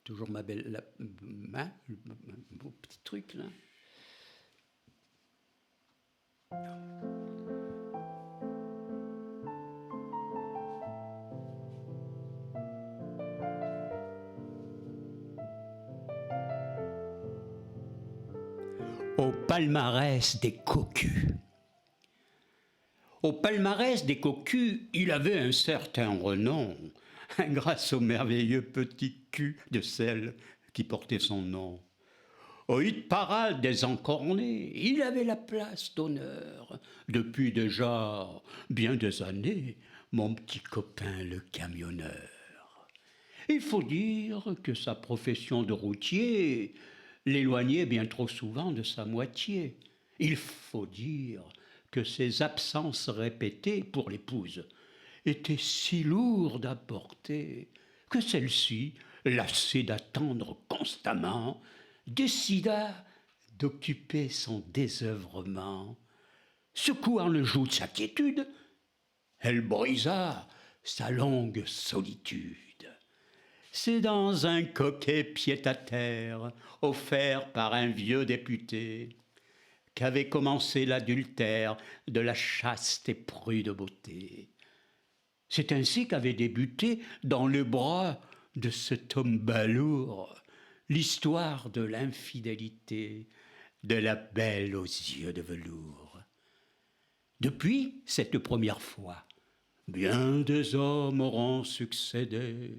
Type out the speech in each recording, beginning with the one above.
toujours ma belle... mon petit truc, là. Au palmarès des cocus. Au palmarès des cocus, il avait un certain renom, grâce au merveilleux petit cul de celle qui portait son nom. Au hit-parade des encornés, il avait la place d'honneur. Depuis déjà bien des années, mon petit copain le camionneur. Il faut dire que sa profession de routier l'éloignait bien trop souvent de sa moitié. Il faut dire que ses absences répétées pour l'épouse étaient si lourdes à porter que celle-ci, lassée d'attendre constamment, décida d'occuper son désœuvrement. Secouant le joug de sa quiétude, elle brisa sa longue solitude. C'est dans un coquet pied-à-terre, offert par un vieux député, qu'avait commencé l'adultère de la chaste et prude beauté. C'est ainsi qu'avait débuté dans le bras de cet homme balourd l'histoire de l'infidélité de la belle aux yeux de velours. Depuis cette première fois, bien des hommes auront succédé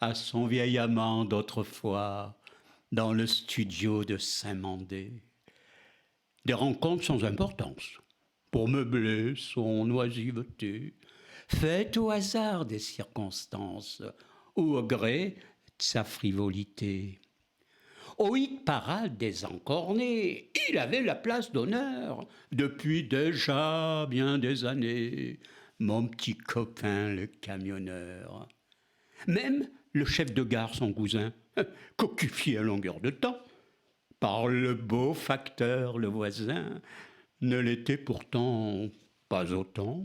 à son vieil amant d'autrefois dans le studio de Saint-Mandé. Des rencontres sans importance pour meubler son oisiveté, faites au hasard des circonstances ou au gré de sa frivolité. Au hit-parade des encornés, il avait la place d'honneur depuis déjà bien des années, mon petit copain le camionneur. Même le chef de gare, son cousin, cocufié à longueur de temps, par le beau facteur, le voisin, ne l'était pourtant pas autant.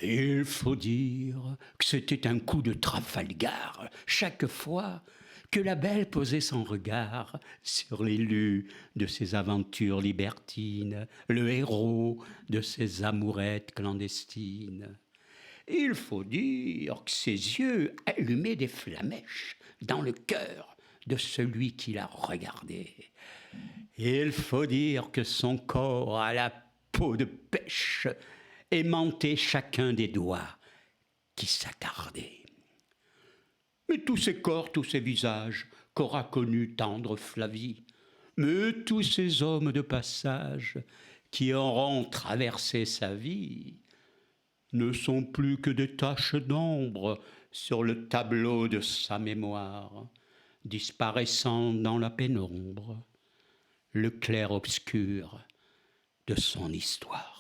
Il faut dire que c'était un coup de Trafalgar chaque fois que la belle posait son regard sur l'élu de ses aventures libertines, le héros de ses amourettes clandestines. Il faut dire que ses yeux allumaient des flamèches dans le cœur de celui qui la regardait. Il faut dire que son corps à la peau de pêche aimantait chacun des doigts qui s'attardaient. Mais tous ces corps, tous ces visages qu'aura connus tendre Flavie, mais tous ces hommes de passage qui auront traversé sa vie, ne sont plus que des taches d'ombre sur le tableau de sa mémoire, disparaissant dans la pénombre, le clair-obscur de son histoire.